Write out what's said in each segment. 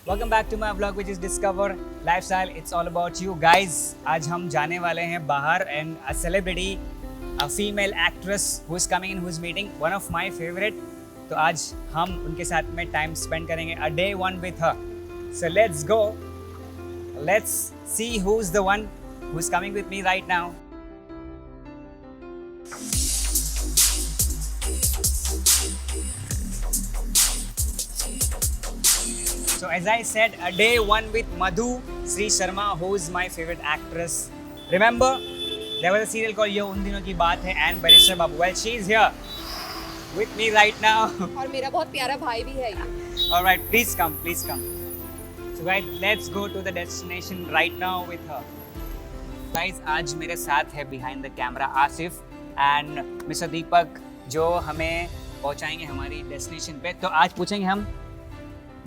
Welcome back to my vlog which is Discover Lifestyle. It's all about you guys. आज हम जाने वाले हैं बाहर and a celebrity, a female actress who is coming in, who is meeting one of my favorite. तो आज हम उनके साथ में time spend करेंगे a day one with her. So let's go. Let's see who's the one who's coming with me right now. So as I said, a day one with Madhu Sri Sharma, who is my favorite actress. Remember, there was a serial called Ye Un Dino Ki Baat Hai and Barrister Babu. Well, she is here with me right now. और मेरा बहुत प्यारा भाई भी है ये. All right, please come, please come. So guys, let's go to the destination right now with her. Guys, आज मेरे साथ है behind the camera Asif and Mr. दीपक, जो हमें पहुंचाएंगे हमारी डेस्टिनेशन पे. तो आज पूछेंगे हम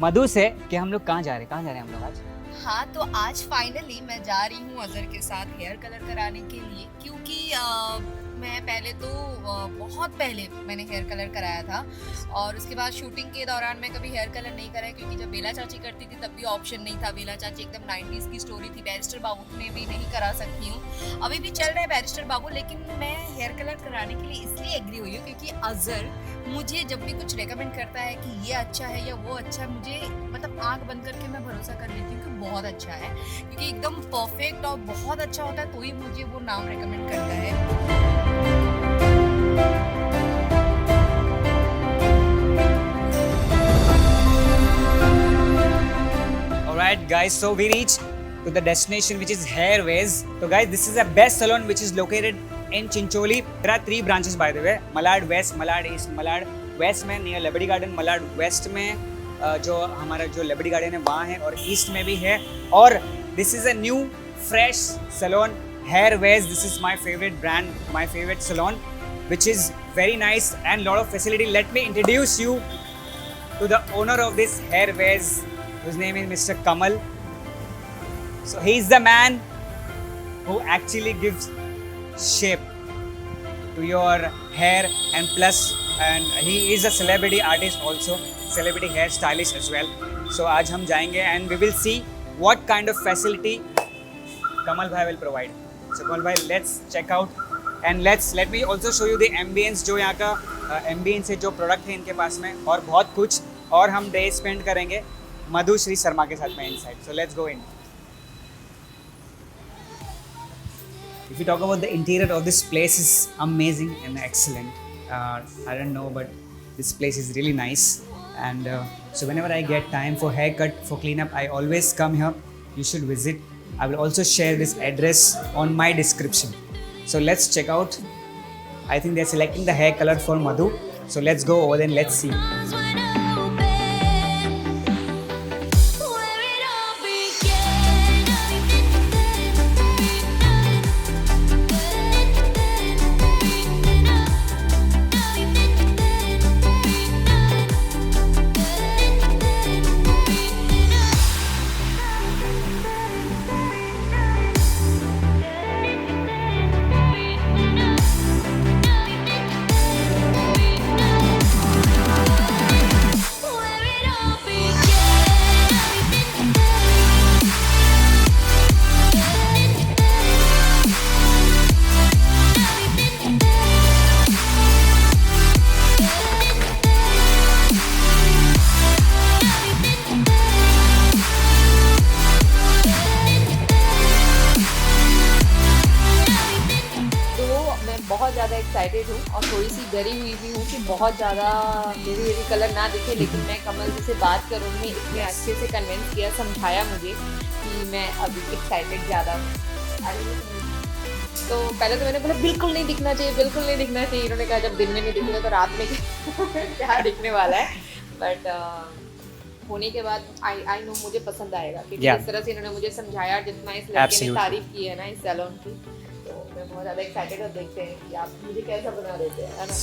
मधु से कि हम लोग कहाँ जा रहे हैं हम लोग आज. हाँ, तो आज फाइनली मैं जा रही हूँ अजहर के साथ हेयर कलर कराने के लिए, क्योंकि मैं पहले तो बहुत पहले मैंने हेयर कलर कराया था और उसके बाद शूटिंग के दौरान मैं कभी हेयर कलर नहीं कराया, क्योंकि जब बेला चाची करती थी तब भी ऑप्शन नहीं था. बेला चाची एकदम 90s की स्टोरी थी. बैरिस्टर बाबू में भी नहीं करा सकती हूँ, अभी भी चल रहा है बैरिस्टर बाबू, लेकिन मैं हेयर कलर कराने के लिए इसलिए एग्री हुई हूँ क्योंकि अजहर मुझे जब भी कुछ रेकमेंड करता है कि ये अच्छा है या वो अच्छा, मुझे मतलब आंख बंद करके मैं भरोसा कर लेती हूँ कि बहुत अच्छा है, क्योंकि एकदम परफेक्ट और बहुत अच्छा होता है तो ही मुझे वो नाम रेकमेंड करता है. Alright guys, so we reached to the destination which is Hairways. So guys, this is the best salon which is located in Chincholi. There are 3 branches by the way. Malad West, Malad East. Malad West में near Liberty Garden, Malad West में जो हमारा जो Liberty Garden है वहाँ है, और East में भी है. और this is a new fresh salon, Hairways. This is my favorite brand, my favorite salon, which is very nice and lot of facility. Let me introduce you to the owner of this Hairways, whose name is Mr. Kamal. So he is the man who actually gives shape to your hair, and plus, and he is a celebrity artist also, celebrity hair stylist as well. So आज हम जाएंगे and we will see what kind of facility Kamal bhai will provide. So Kamal bhai, let's check out and let me also show you the ambience. जो यहाँ का ambience है, जो product है इनके पास में, और बहुत कुछ, और हम day spend करेंगे मधु श्री शर्मा के साथ में inside. So let's go in. If you talk about the interior of this place, is amazing and excellent. I don't know, but this place is really nice. And so whenever I get time for haircut, for cleanup, I always come here. You should visit. I will also share this address on my description. So let's check out. I think they're selecting the hair color for Madhu. So let's go over there and let's see. बहुत ज़्यादा excited हूँ और थोड़ी सी डरी हुई भी हूँ कि बहुत ज़्यादा हेवी कलर ना दिखे, लेकिन मैं कमल जी से बात कर उन्होंने इतने अच्छे से कन्विंस किया, समझाया मुझे कि मैं अभी एक्साइटेड ज़्यादा हूँ. तो पहले तो मैंने बोला बिल्कुल नहीं दिखना चाहिए, बिल्कुल नहीं दिखना चाहिए. इन्होंने कहा जब दिन में नहीं दिखेगा तो रात में क्या दिखने वाला है. बट होने के बाद आई नो मुझे पसंद आएगा, क्योंकि इस तरह से इन्होंने मुझे समझाया, जितना इस लड़के ने तारीफ की है ना इस सैलून की, तो मैं बहुत ज़्यादा एक्साइटेड हूँ. देखते हैं कि आप मुझे कैसा बना देते हैं, है ना.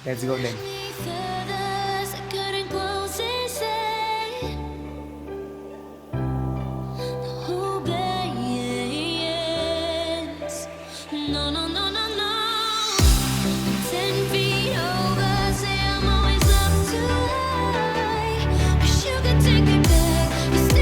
Let's go then. No, no, no, no, no. 10 feet over, say I'm always up too high. Wish you could take me back.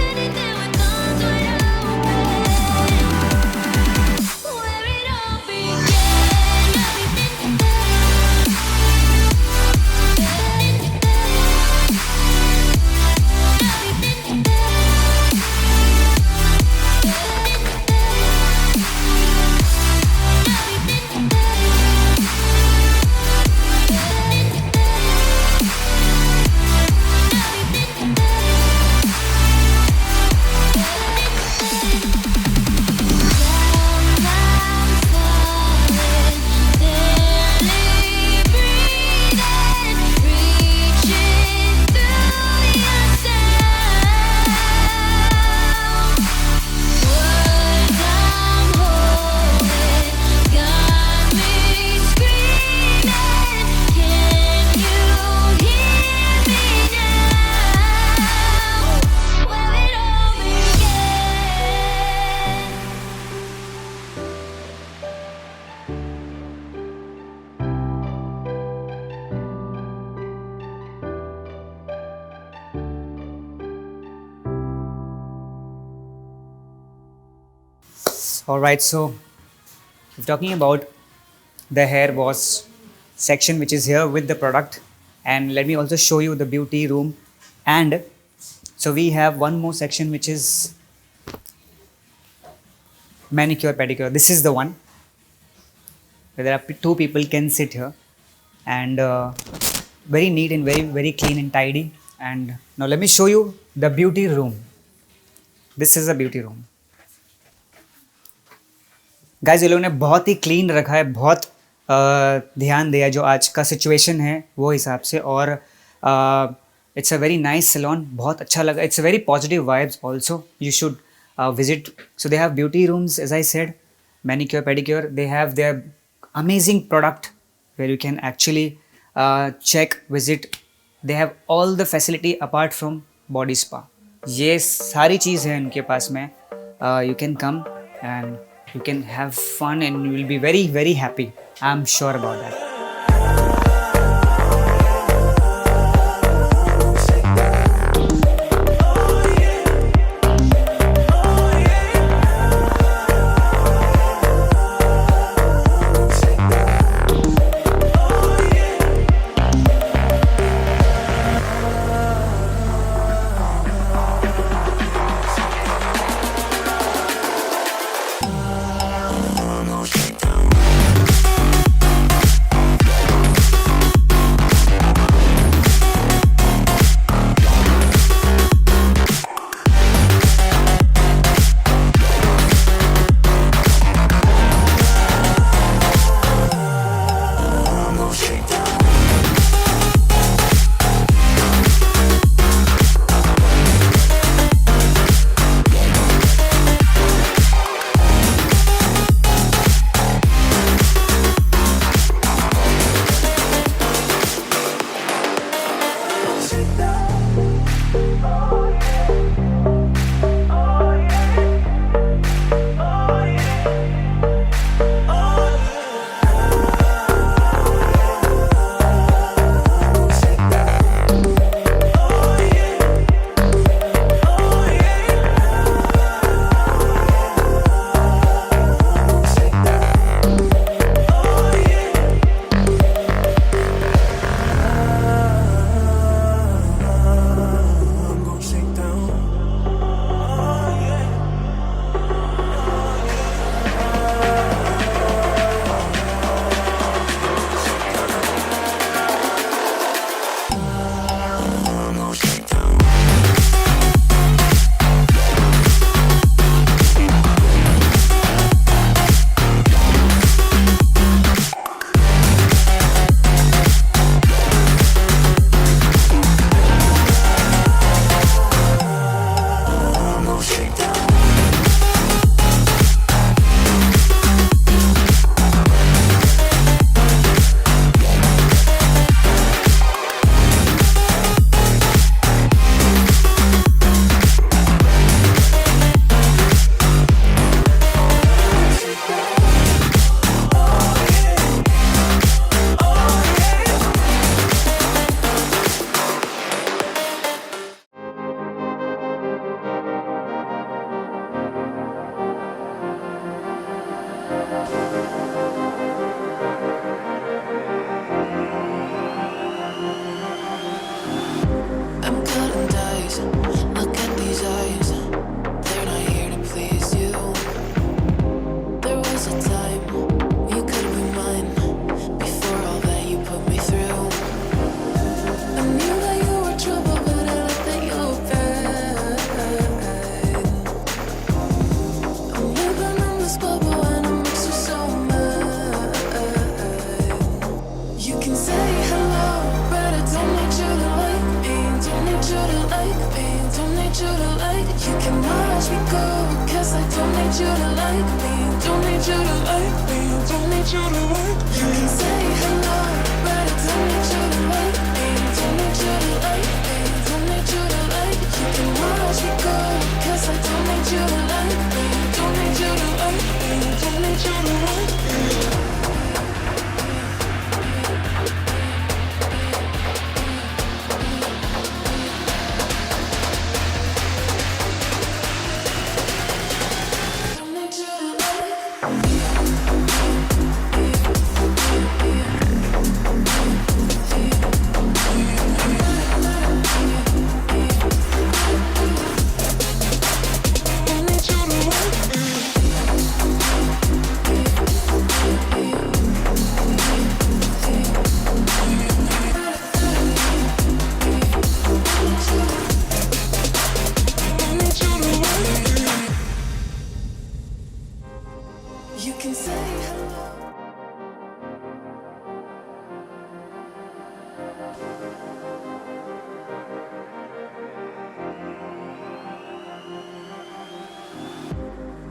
All right, so if talking about the hair wash section, which is here with the product, and let me also show you the beauty room. And so we have one more section which is manicure pedicure. This is the one where there are two people can sit here, and very neat and very clean and tidy. And now let me show you the beauty room. This is a beauty room. Guys ये लोगों ने बहुत ही clean रखा है, बहुत ध्यान दिया जो आज का सिचुएशन है वो हिसाब से, और it's a very nice salon, बहुत अच्छा लगा. It's a very positive vibes also. You should visit. So they have beauty rooms, as I said, manicure, pedicure. They have their amazing product where you can actually check, visit. They have all the facility apart from body spa. ये सारी चीज़ है इनके पास में. You can come and you can have fun and you will be very happy. I'm sure about that.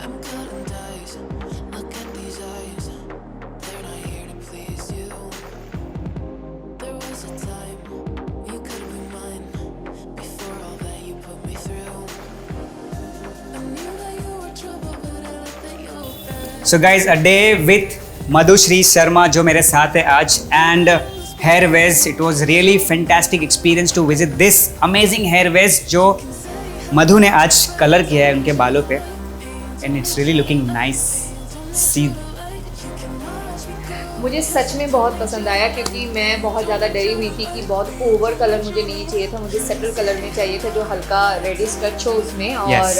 I'm cutting ties. Look at these eyes. They're not here to please you. There was a time you could be mine. Before all that you put me through. I knew that you were trouble, but I let that you were. So guys, a day with Madhushri Sharma जो मेरे साथ है आज, and Hairways. It was really fantastic experience to visit this amazing Hairways जो मधु ने आज colour किया है उनके बालों पे, and it's really looking nice. See, मुझे सच में बहुत पसंद आया क्योंकि मैं बहुत ज़्यादा डरी हुई थी कि बहुत ओवर कलर मुझे नहीं चाहिए था, मुझे सेटल कलर में चाहिए था जो हल्का रेडिश टच हो उसमें। और Yes.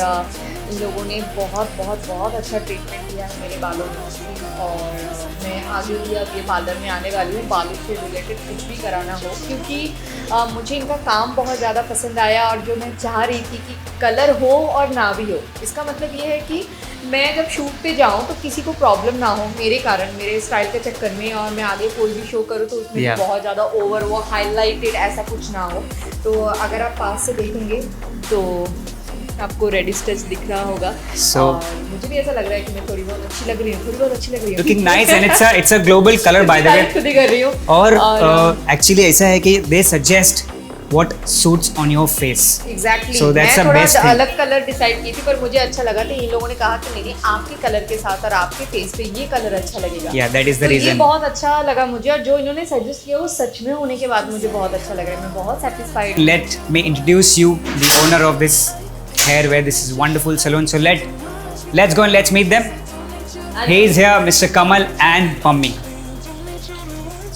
इन लोगों ने बहुत बहुत बहुत अच्छा ट्रीटमेंट किया है मेरे बालों में। और मैं आगे भी अब ये पार्लर में आने वाली हूँ बालों से रिलेटेड कुछ भी कराना हो, क्योंकि मुझे इनका काम बहुत ज़्यादा पसंद आया। और जो मैं चाह रही थी कि कलर हो और ना भी हो, इसका मतलब ये है कि मैं जब शूट पे जाऊँ तो किसी को प्रॉब्लम ना हो मेरे कारण, मेरे स्टाइल के चक्कर में, और मैं आगे कोई भी शो करूँ तो उसमें Yeah. बहुत ज़्यादा ओवर वो हाईलाइटेड ऐसा कुछ ना हो। तो अगर आप पास से देखेंगे तो आपको रेडिश टच दिख रहा होगा। So- और मुझे भी ऐसा लग रहा है कि मैं थोड़ी बहुत अच्छी लग रही हूँ, थोड़ी बहुत अच्छी लग रही हूँ। looking nice, and it's a global color by the way. खुद ही कर रही हूँ। और एक्चुअली ऐसा है कि they suggest what suits on your face. Exactly So that's मैं the थोड़ा best thing. अलग कलर डिसाइड की थी, पर मुझे अच्छा लगा था। इन लोगों ने कहा कि नहीं आपके कलर के साथ और आपके फेस पे ये कलर अच्छा लगेगा। Yeah, that is the तो ये reason. बहुत अच्छा लगा मुझे, और जो इन्होंने सजेस्ट किया वो सच में होने के बाद मुझे बहुत अच्छा लग रहा है। मैं बहुत satisfied. Let me introduce you the owner of this Hairway. This is wonderful salon. So let's go and let's meet them. He is here, Mr. Kamal and Pammi.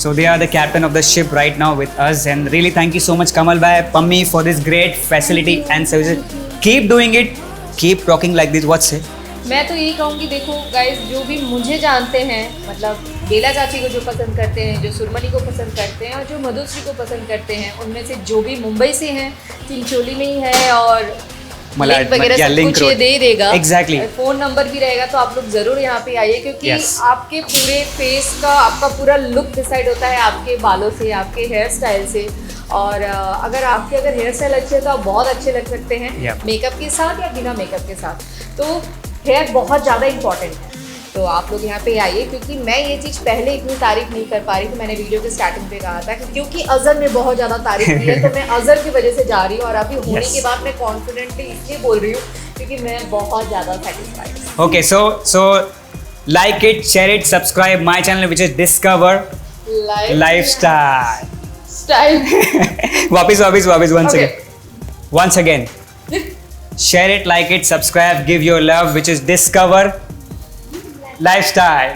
So they are the captain of the ship right now with us, and really thank you so much Kamal bhai, Pammi, for this great facility and services. Keep doing it, keep rocking like this. What's it? मैं तो यही कहूँगी, देखो guys, जो भी मुझे जानते हैं, मतलब बेला चाची को जो पसंद करते हैं, जो सुरमनी को पसंद करते हैं, और जो मधुश्री को पसंद करते हैं, उनमें से जो भी मुंबई से हैं, चिंचोली में ही है, और मलाड, लिंक वगैरह yeah, सब link कुछ ये road. दे देगा। Exactly. फ़ोन नंबर भी रहेगा, तो आप लोग ज़रूर यहाँ पे आइए, क्योंकि Yes. आपके पूरे फेस का, आपका पूरा लुक डिसाइड होता है आपके बालों से, आपके हेयर स्टाइल से। और अगर हेयर स्टाइल अच्छे है तो आप बहुत अच्छे लग सकते हैं Yeah. मेकअप के साथ या बिना मेकअप के साथ। तो हेयर बहुत ज़्यादा इंपॉर्टेंट है, तो आप लोग यहाँ पे आइए। क्योंकि मैं ये चीज़ पहले इतनी तारीफ नहीं कर पा रही थी, मैंने वीडियो के स्टार्टिंग पे कहा था कि क्योंकि अजहर ने बहुत ज़्यादा तारीफ की है, तो मैं अजहर की वजह से जा रही हूँ। और अभी होने Yes. के बाद मैं कॉन्फिडेंटली इसलिए बोल रही हूँ क्योंकि मैं बहुत ज़्यादा सेटिस्फाइड हूँ। Okay, so like it, share it, subscribe my channel which is Discover Lifestyle. Style Wapis once Okay. again. Once again. Share it, like it, subscribe, give your love, which is Discover Lifestyle.